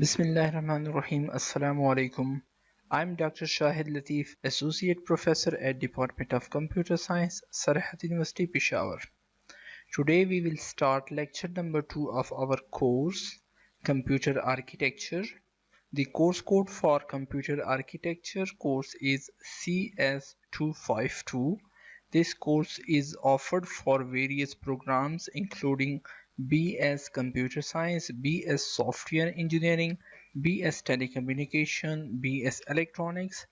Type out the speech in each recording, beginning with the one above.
Bismillahirrahmanirrahim. Assalamu alaikum. I'm Dr. Shahid Latif, Associate Professor at Department of Computer Science, Sarhat University, Peshawar. Today we will start lecture number 2 of our course, Computer Architecture. The course code for Computer Architecture course is CS252. This course is offered for various programs including BS Computer Science, BS Software Engineering, BS Telecommunication, BS Electronics,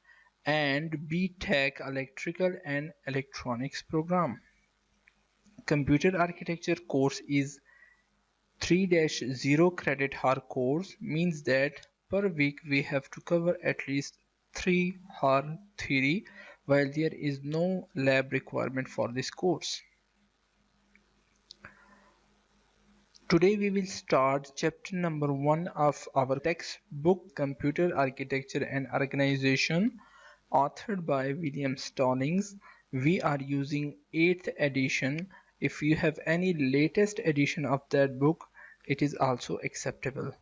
and BTech Electrical and Electronics program. Computer Architecture course is 3-0 credit hour course, means that per week we have to cover at least 3 hour theory, while there is no lab requirement for this course. Today we will start chapter number 1 of our textbook, Computer Architecture and Organization, authored by William Stallings. We are using 8th edition. If you have any latest edition of that book, it is also acceptable.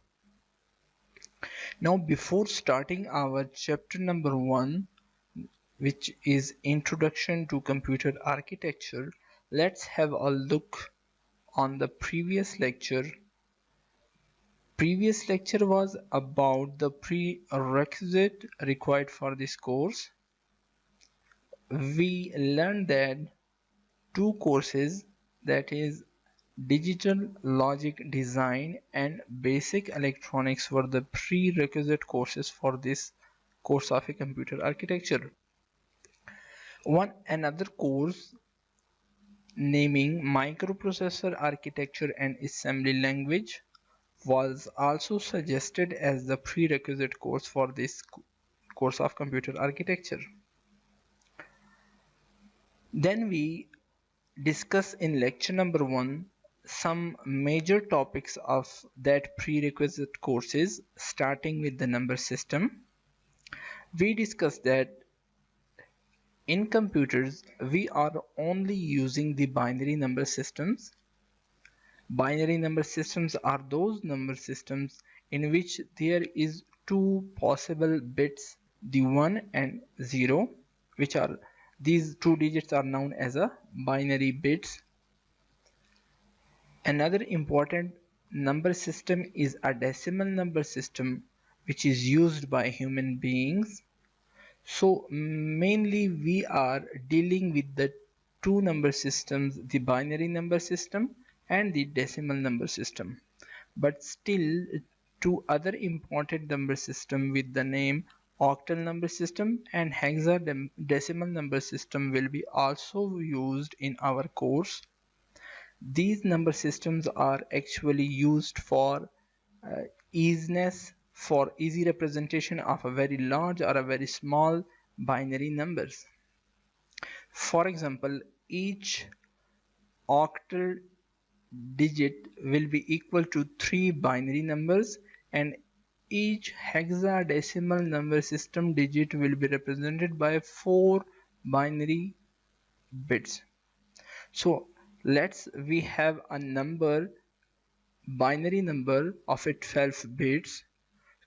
Now, before starting our chapter number 1, which is Introduction to Computer Architecture, let's have a look on the previous lecture. Previous lecture was about the prerequisite required for this course. We learned that two courses, that is Digital Logic Design and Basic Electronics, were the prerequisite courses for this course of a computer architecture. Another course naming Microprocessor Architecture and Assembly Language was also suggested as the prerequisite course for this course of computer architecture. Then we discuss in lecture number 1 some major topics of that prerequisite courses, starting with the number system. We discussed that in computers we are only using the binary number systems. Binary number systems are those number systems in which there is two possible bits, the 1 and 0, which are these two digits are known as a binary bits. Another important number system is a decimal number system, which is used by human beings. So mainly we are dealing with the two number systems, the binary number system and the decimal number system. But still two other important number system with the name octal number system and hexadecimal number system will be also used in our course. These number systems are actually used for easiness, for easy representation of a very large or a very small binary numbers. For example, each octal digit will be equal to 3 binary numbers, and each hexadecimal number system digit will be represented by 4 binary bits. So we have a binary number of 12 bits.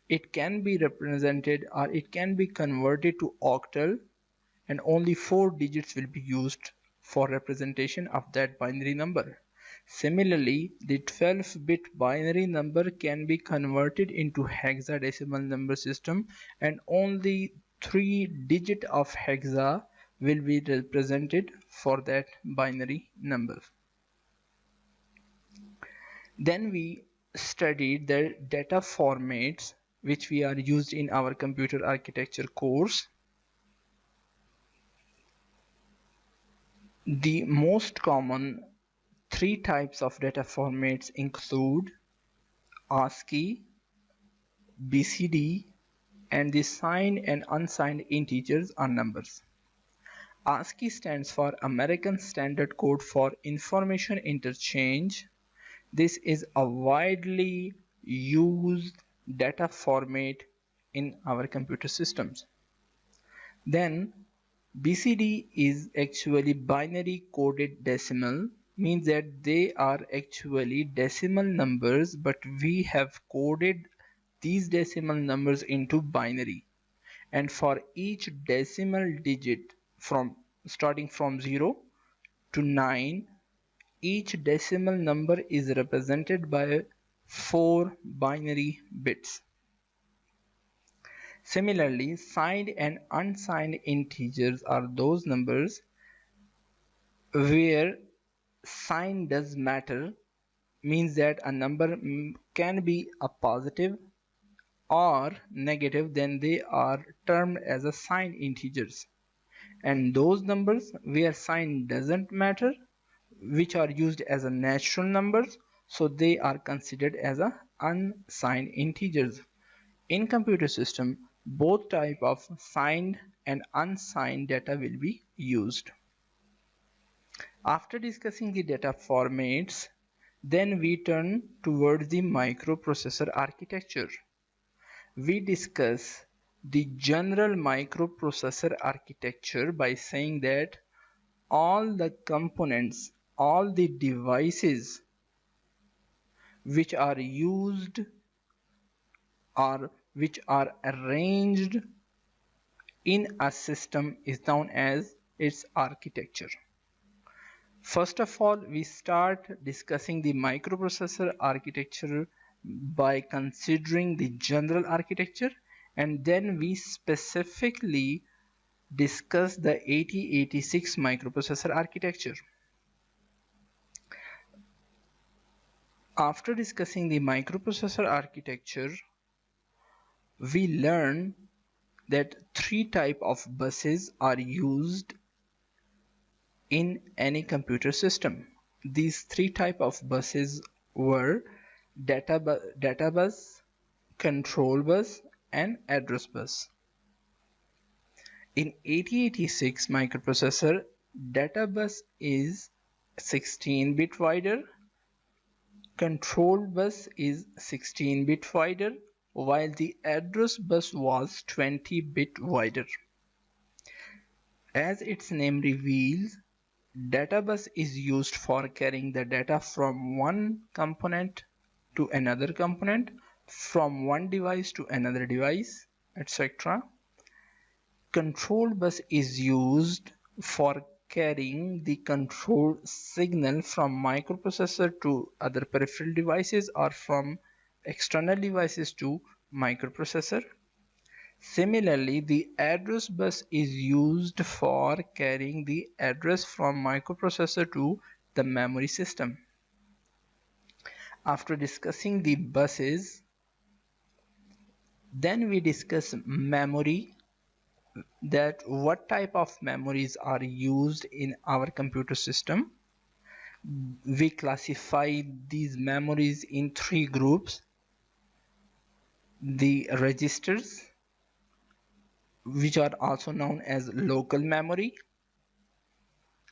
It can be represented or it can be converted to octal, and only 4 digits will be used for representation of that binary number. Similarly, the 12-bit binary number can be converted into hexadecimal number system, and only 3 digits of hexa will be represented for that binary number. Then we studied the data formats which we are used in our computer architecture course. The most common 3 types of data formats include ASCII, BCD, and the signed and unsigned integers or numbers. ASCII stands for American Standard Code for Information Interchange. This is a widely used data format in our computer systems. Then BCD is actually binary coded decimal, means that they are actually decimal numbers, but we have coded these decimal numbers into binary, and for each decimal digit starting from 0 to 9, each decimal number is represented by 4 binary bits. Similarly, signed and unsigned integers are those numbers where sign does matter, means that a number can be a positive or negative, then they are termed as a signed integers. And those numbers where sign doesn't matter, which are used as a natural numbers, so they are considered as a unsigned integers. In computer system, both type of signed and unsigned data will be used. After discussing the data formats, then we turn towards the microprocessor architecture. We discuss the general microprocessor architecture by saying that all the components, all the devices which are used or which are arranged in a system is known as its architecture. First of all, we start discussing the microprocessor architecture by considering the general architecture, and then we specifically discuss the 8086 microprocessor architecture. After discussing the microprocessor architecture, we learn that 3 types of buses are used in any computer system. These 3 types of buses were data bus, control bus, and address bus. In 8086 microprocessor, data bus is 16-bit wider, control bus is 16-bit wider, while the address bus was 20-bit wider. As its name reveals, data bus is used for carrying the data from one component to another component, from one device to another device, etc. Control bus is used for carrying the control signal from microprocessor to other peripheral devices or from external devices to microprocessor. Similarly, the address bus is used for carrying the address from microprocessor to the memory system. After discussing the buses, then we discuss memory, that what type of memories are used in our computer system. We classify these memories in 3 groups: the registers, which are also known as local memory;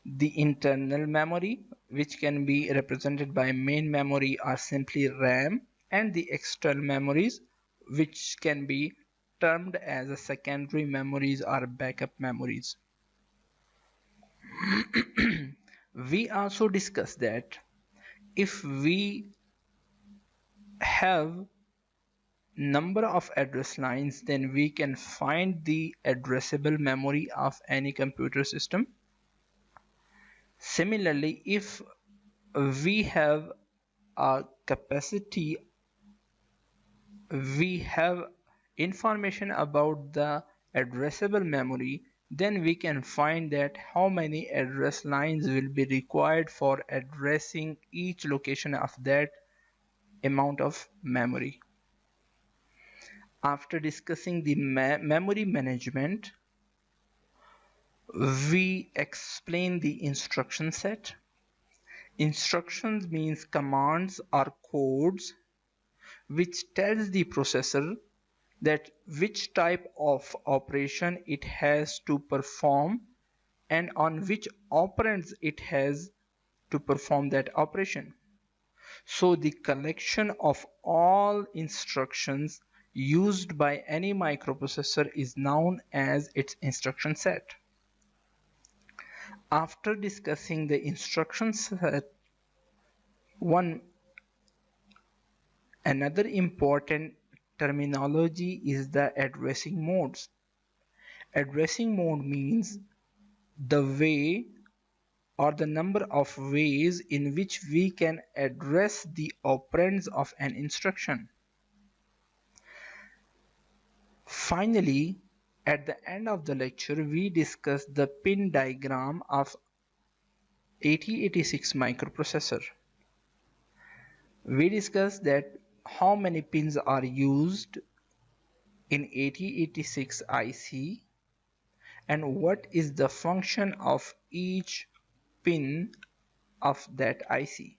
the internal memory, which can be represented by main memory or simply RAM; and the external memories, which can be termed as a secondary memories or backup memories. We also discussed that if we have number of address lines, then we can find the addressable memory of any computer system. Similarly, if we have a capacity, we have information about the addressable memory, then we can find that how many address lines will be required for addressing each location of that amount of memory. After discussing the memory management, we explain the instruction set. Instructions means commands or codes which tells the processor that which type of operation it has to perform and on which operands it has to perform that operation. So the collection of all instructions used by any microprocessor is known as its instruction set. After discussing the instruction set, another important terminology is the addressing modes. Addressing mode means the way or the number of ways in which we can address the operands of an instruction. Finally, at the end of the lecture, we discussed the pin diagram of 8086 microprocessor. We discussed that how many pins are used in 8086 IC and what is the function of each pin of that IC.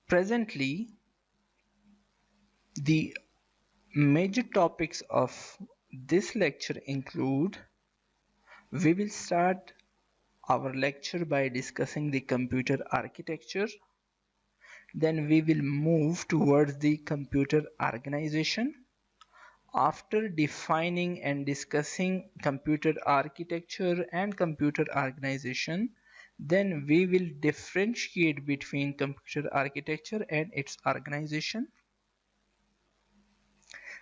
Presently, the major topics of this lecture include: we will start our lecture by discussing the computer architecture. Then we will move towards the computer organization. After defining and discussing computer architecture and computer organization, then we will differentiate between computer architecture and its organization,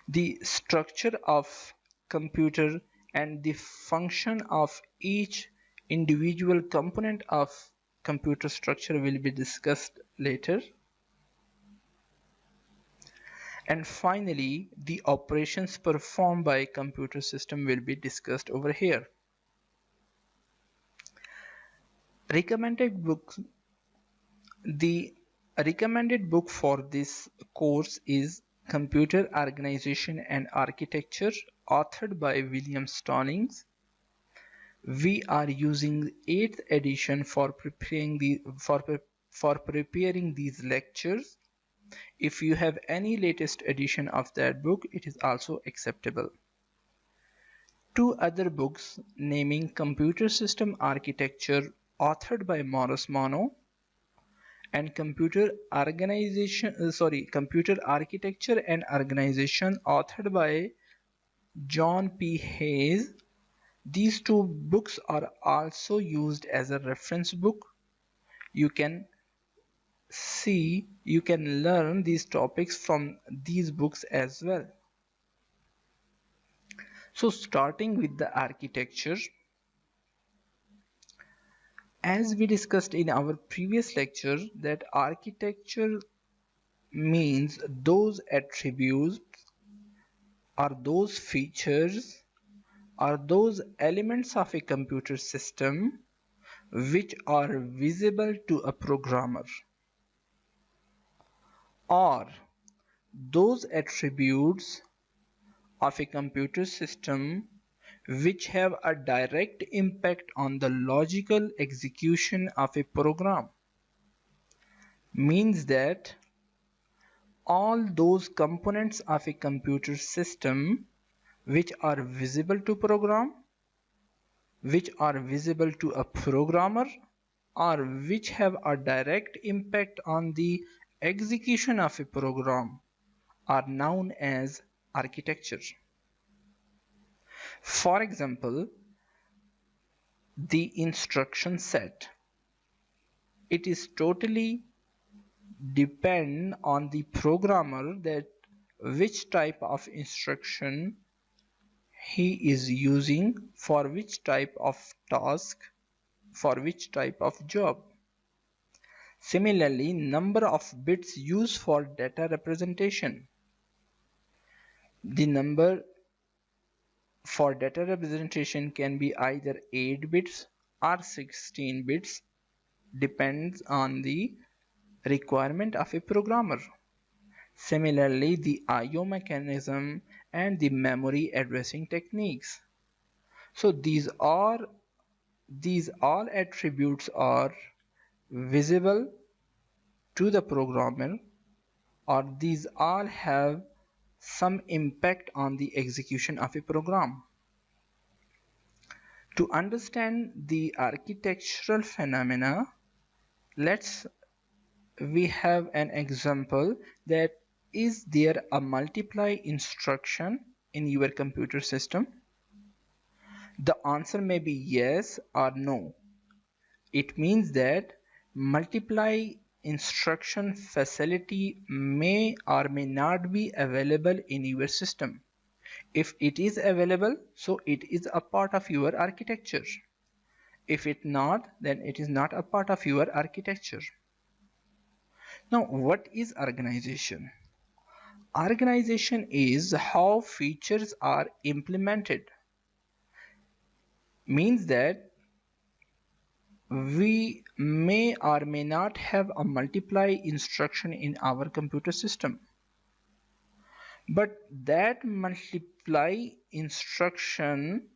the structure of computer and the function of each individual component of computer structure will be discussed later. And finally, the operations performed by computer system will be discussed over here. Recommended books. The recommended book for this course is Computer Organization and Architecture, authored by William Stallings. We are using 8th edition for preparing these lectures. If you have any latest edition of that book, it is also acceptable. Two other books naming Computer System Architecture, authored by Morris Monod, and Computer Architecture and Organization, authored by John P. Hayes. These two books are also used as a reference book. You can learn these topics from these books as well. So starting with the architecture, as we discussed in our previous lecture, that architecture means those attributes or those features or those elements of a computer system which are visible to a programmer, or those attributes of a computer system which have a direct impact on the logical execution of a program. Means that all those components of a computer system which are visible to program, which are visible to a programmer, or which have a direct impact on the execution of a program are known as architecture. For example, the instruction set. It is totally depend on the programmer that which type of instruction he is using for which type of task, for which type of job. Similarly, number of bits used for data representation. The number for data representation can be either 8 bits or 16 bits, depends on the requirement of a programmer. Similarly, the I/O mechanism and the memory addressing techniques. So these all attributes are visible to the programmer, or these all have some impact on the execution of a program. To understand the architectural phenomena, we have an example that is there a multiply instruction in your computer system? The answer may be yes or no. It means that multiply instruction facility may or may not be available in your system. If it is available, so it is a part of your architecture. If it not, then it is not a part of your architecture. Now, what is organization? Organization is how features are implemented. Means that we may or may not have a multiply instruction in our computer system, but that multiply instruction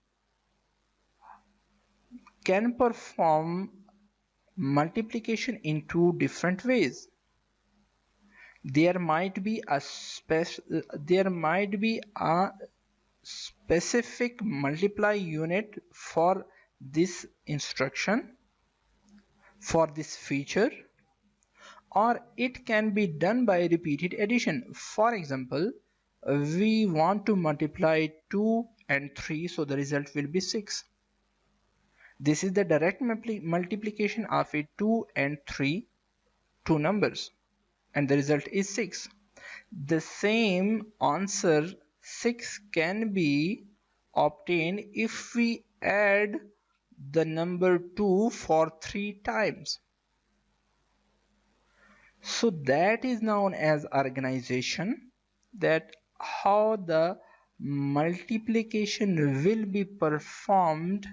can perform multiplication in two different ways. There might be a specific multiply unit for this instruction, for this feature, or it can be done by repeated addition. For example, we want to multiply 2 and 3, so the result will be 6. This is the direct multiplication of a 2 and 3, two numbers, and the result is 6. The same answer 6 can be obtained if we add the number 2 for 3 times. So that is known as organization, that how the multiplication will be performed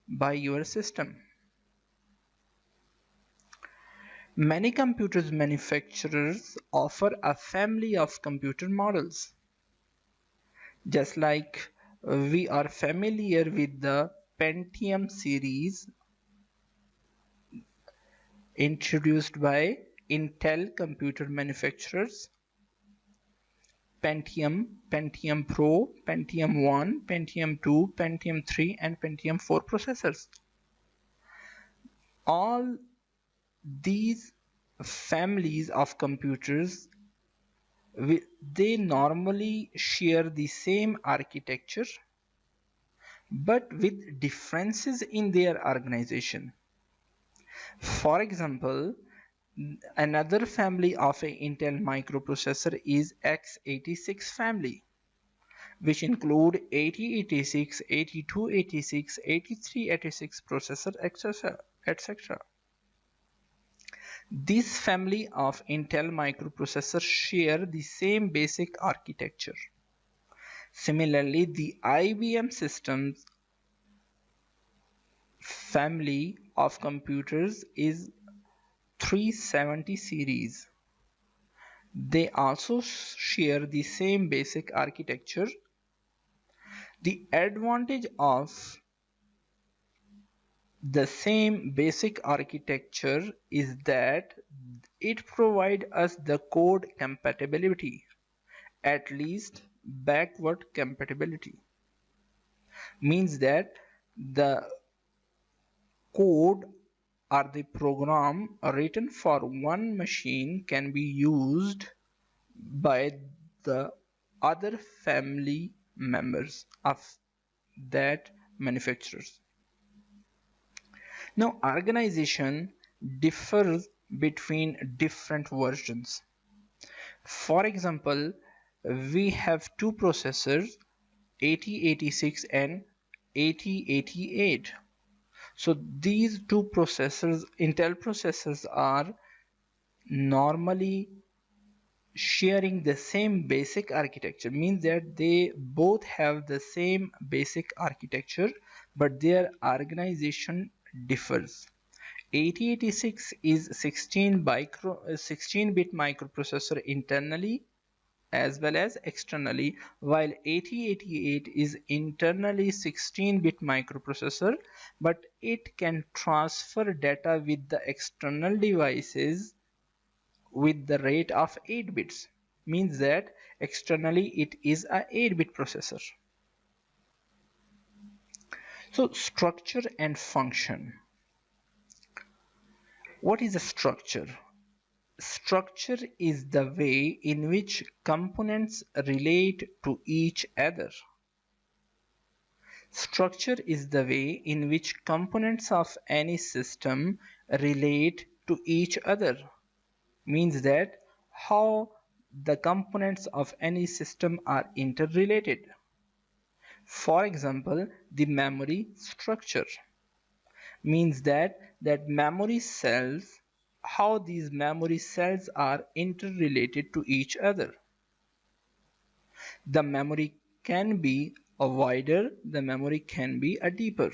by your system. Many computers manufacturers offer a family of computer models. Just like we are familiar with the Pentium series introduced by Intel computer manufacturers. Pentium, Pentium Pro, Pentium 1, Pentium 2, Pentium 3 and Pentium 4 processors. All these families of computers, they normally share the same architecture but with differences in their organization. For example, another family of an Intel microprocessor is x86 family, which include 8086, 8286, 8386 processor, etc. This family of Intel microprocessors share the same basic architecture. Similarly, the IBM systems family of computers is 370 series. They also share the same basic architecture. The advantage of the same basic architecture is that it provides us the code compatibility, at least backward compatibility. Means that the code or the program written for one machine can be used by the other family members of that manufacturers. Now, organization differs between different versions. For example, we have two processors, 8086 and 8088. So these two processors, Intel processors, are normally sharing the same basic architecture. Means that they both have the same basic architecture, but their organization differs. 8086 is 16-bit microprocessor internally as well as externally, while 8088 is internally 16-bit microprocessor, but it can transfer data with the external devices with the rate of 8 bits. Means that externally it is a 8-bit processor. So structure and function. What is a structure? Structure is the way in which components relate to each other. Structure is the way in which components of any system relate to each other. means that how the components of any system are interrelated. For example, the memory structure means that memory cells, how these memory cells are interrelated to each other. The memory can be a wider, the memory can be a deeper.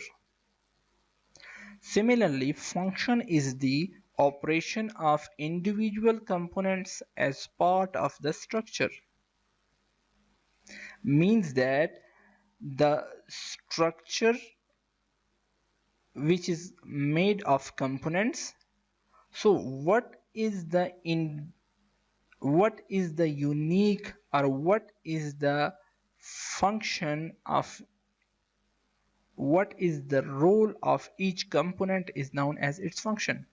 Similarly, function is the operation of individual components as part of the structure. Means that the structure which is made of components. So what is the unique, or what is the function of, what is the role of each component is known as its function.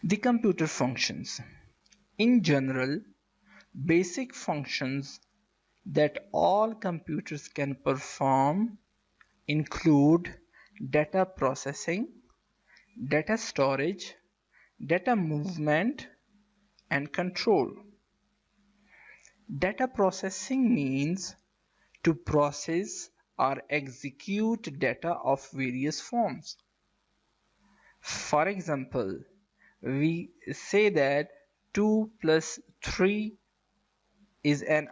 The computer functions. In general, basic functions that all computers can perform include data processing, data storage, data movement, and control. Data processing means to process or execute data of various forms. For example, we say that 2 plus 3 is an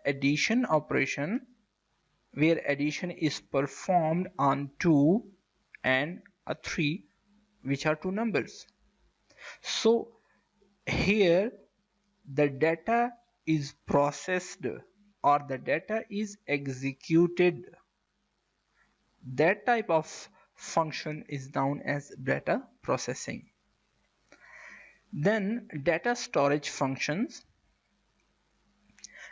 addition operation where addition is performed on 2 and a 3, which are two numbers. So here the data is processed or the data is executed. That type of function is known as data processing. Then data storage functions.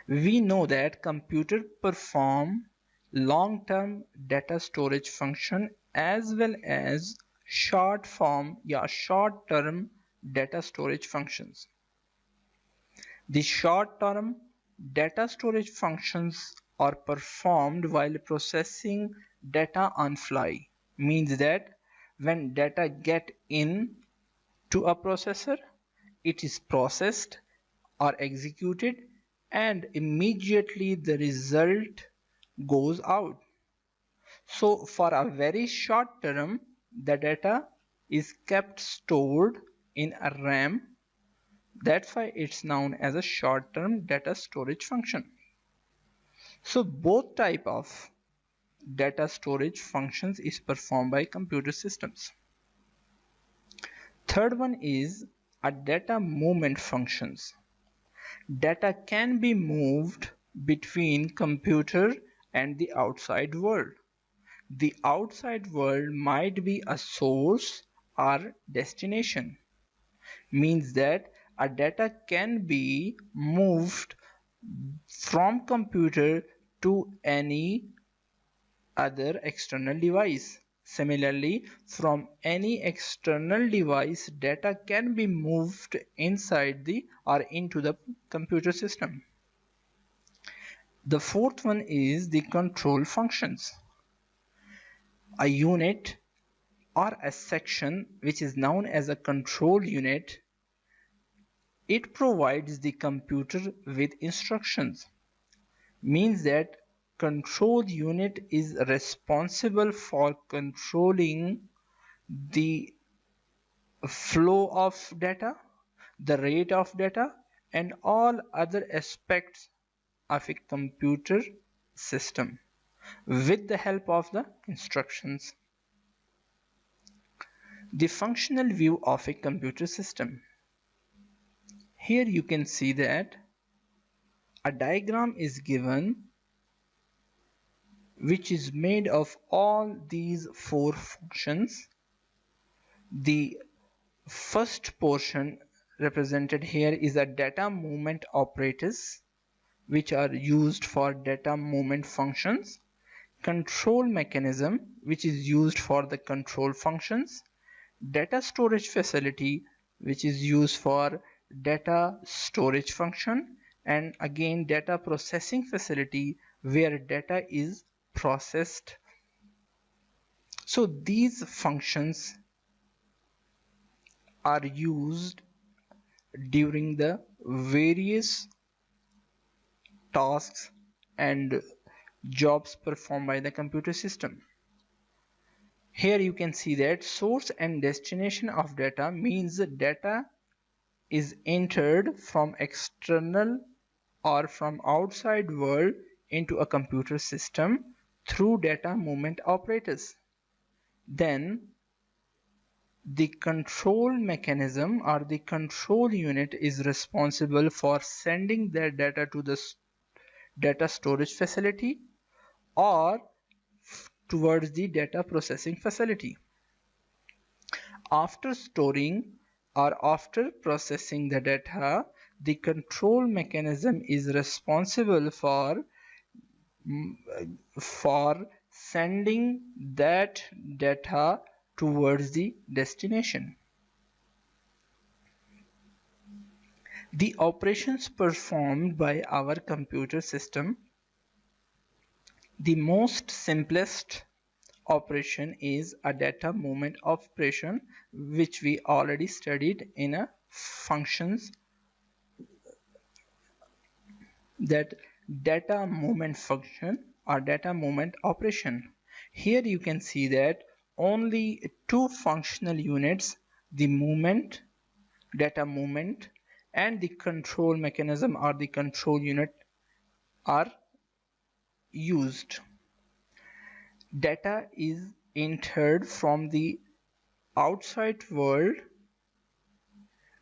We know that computers perform long-term data storage function as well as short-term data storage functions. The short-term data storage functions are performed while processing data on fly. Means that when data get in to a processor, it is processed or executed and immediately the result goes out. So for a very short term, the data is kept stored in a RAM. That's why it's known as a short-term data storage function. So both type of data storage functions is performed by computer systems. Third one is a data movement functions. Data can be moved between computer and the outside world. The outside world might be a source or destination. Means that a data can be moved from computer to any other external device. Similarly, from any external device, data can be moved inside the or into the computer system. The fourth one is the control functions. A unit or a section which is known as a control unit, it provides the computer with instructions. Means that control unit is responsible for controlling the flow of data, the rate of data, and all other aspects of a computer system with the help of the instructions. The functional view of a computer system. Here you can see that a diagram is given which is made of all these four functions. The first portion represented here is a data movement operators which are used for data movement functions, control mechanism which is used for the control functions, data storage facility which is used for data storage function, and again data processing facility where data is processed. So these functions are used during the various tasks and jobs performed by the computer system. Here you can see that source and destination of data means the data is entered from external or from outside world into a computer system through data movement operators. Then the control mechanism or the control unit is responsible for sending that data to the data storage facility or towards the data processing facility. After storing or after processing the data, the control mechanism is responsible for sending that data towards the destination. The operations performed by our computer system, the most simplest operation is a data movement operation, which we already studied in a functions, that data movement function or data movement operation. Here you can see that only two functional units, the movement, data movement, and the control mechanism or the control unit are used. Data is entered from the outside world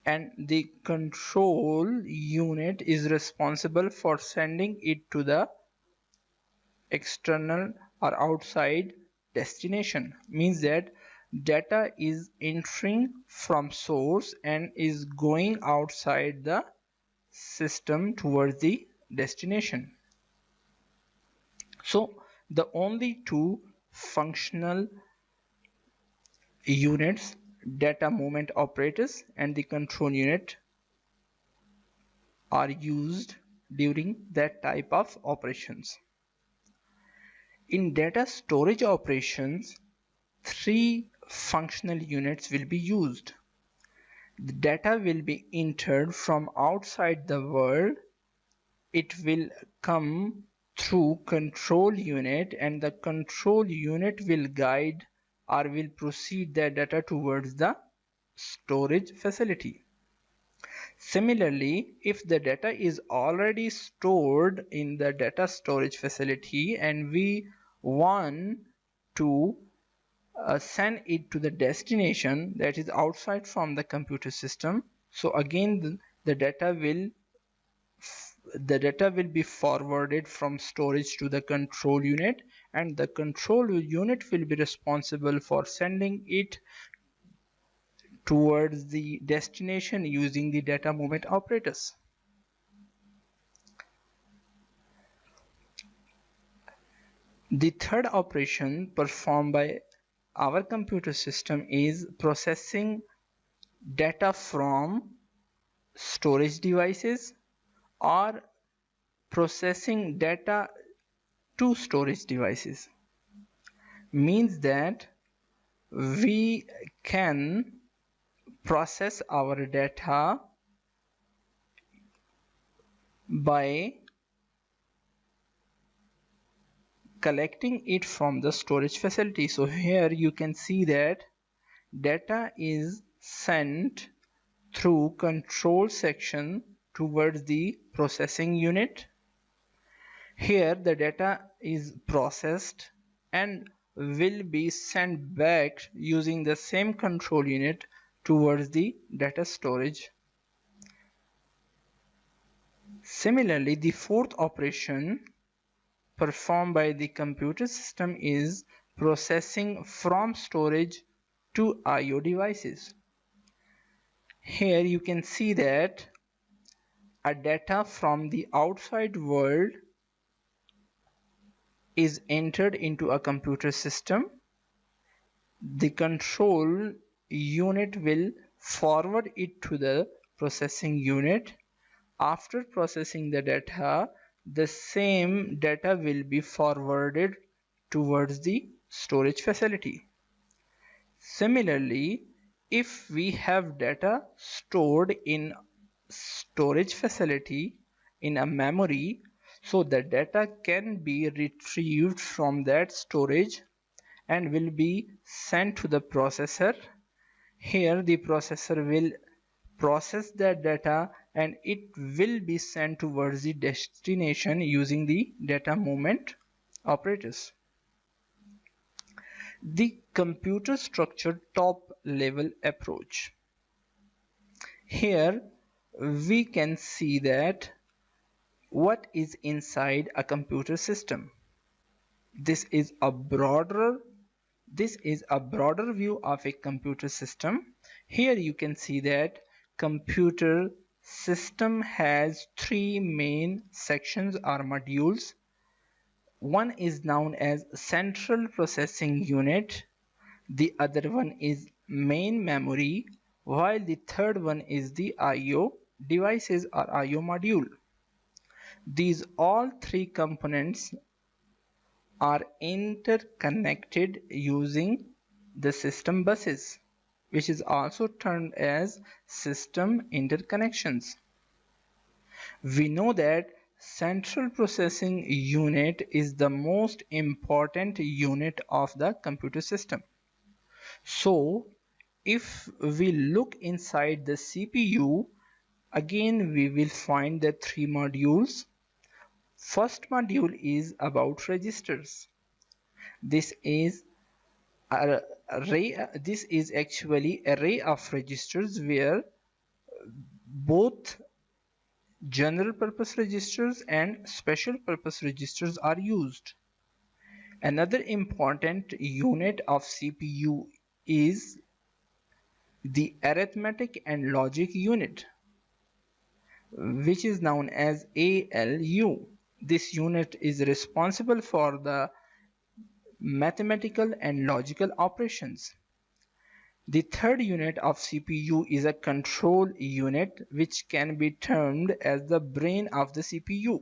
and the control unit is responsible for sending it to the external or outside destination. Means that data is entering from source and is going outside the system towards the destination. So the only two functional units, data movement operators and the control unit, are used during that type of operations. In data storage operations, three functional units will be used. The data will be entered from outside the world. It will come through control unit and the control unit will guide or will proceed the data towards the storage facility. Similarly, if the data is already stored in the data storage facility and we want to send it to the destination that is outside from the computer system, so again the data will be forwarded from storage to the control unit and the control unit will be responsible for sending it towards the destination using the data movement operators. The third operation performed by our computer system is processing data from storage devices or processing data to storage devices. Means that we can process our data by collecting it from the storage facility. So here you can see that data is sent through control section towards the processing unit. Here the data is processed and will be sent back using the same control unit towards the data storage. Similarly, the fourth operation performed by the computer system is processing from storage to I/O devices. Here you can see that a data from the outside world is entered into a computer system. The control unit will forward it to the processing unit. After processing the data, the same data will be forwarded towards the storage facility. Similarly, if we have data stored in storage facility in a memory, so the data can be retrieved from that storage and will be sent to the processor. Here the processor will process that data and it will be sent towards the destination using the data movement operators. The computer structured top level approach. Here we can see that what is inside a computer system. This is a broader view of a computer system. Here you can see that computer system has three main sections or modules. One is known as central processing unit, the other one is main memory, while the third one is the IO devices or IO module. These all three components are interconnected using the system buses, which is also termed as system interconnections. We know that central processing unit is the most important unit of the computer system. So if we look inside the CPU, again we will find the three modules. First module is about registers. This is actually array of registers where both general purpose registers and special purpose registers are used. Another important unit of CPU is the arithmetic and logic unit, which is known as ALU. This unit is responsible for the mathematical and logical operations. The third unit of CPU is a control unit, which can be termed as the brain of the CPU.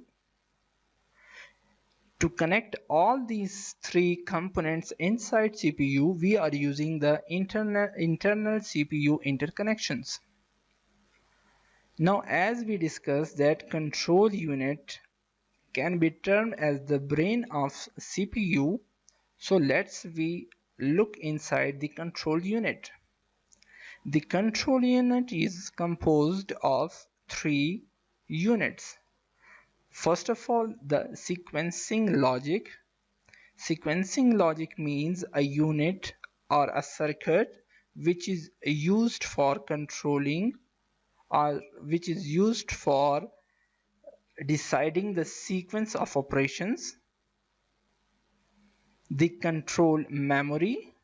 To connect all these three components inside CPU, we are using the internal CPU interconnections. Now, as we discussed that control unit can be termed as the brain of CPU, so let's look inside the control unit. The control unit is composed of three units. First of all, the sequencing logic. Sequencing logic means a unit or a circuit which is used for controlling or which is used for deciding the sequence of operations. The control memory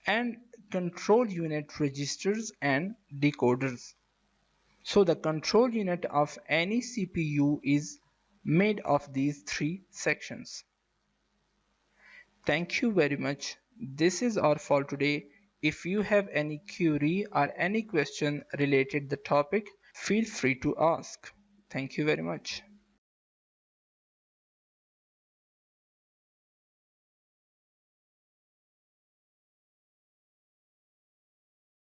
and control unit registers and decoders. So the control unit of any CPU is made of these three sections. Thank you very much. This is all for today. If you have any query or any question related to the topic, feel free to ask. Thank you very much.